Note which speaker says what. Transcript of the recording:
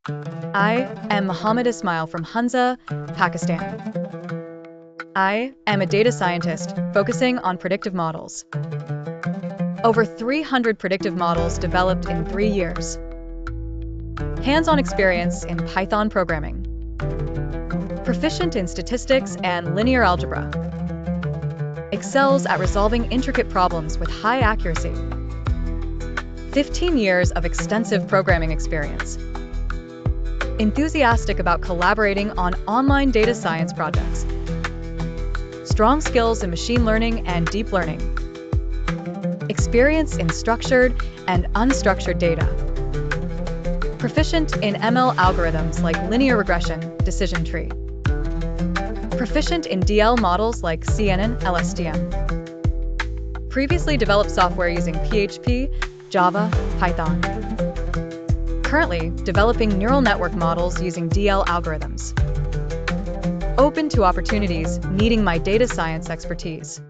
Speaker 1: I am Mohammed Ismail from Hunza, Pakistan. I am a data scientist focusing on predictive models. Over 300 predictive models developed in 3 years. Hands-on experience in Python programming. Proficient in statistics and linear algebra. Excels at resolving intricate problems with high accuracy. 15 years of extensive programming experience. Enthusiastic about collaborating on online data science projects. Strong skills in machine learning and deep learning. Experience in structured and unstructured data. Proficient in ML algorithms like linear regression, decision tree. Proficient in DL models like CNN, LSTM. Previously developed software using PHP, Java, Python. Currently developing neural network models using DL algorithms. Open to opportunities needing my data science expertise.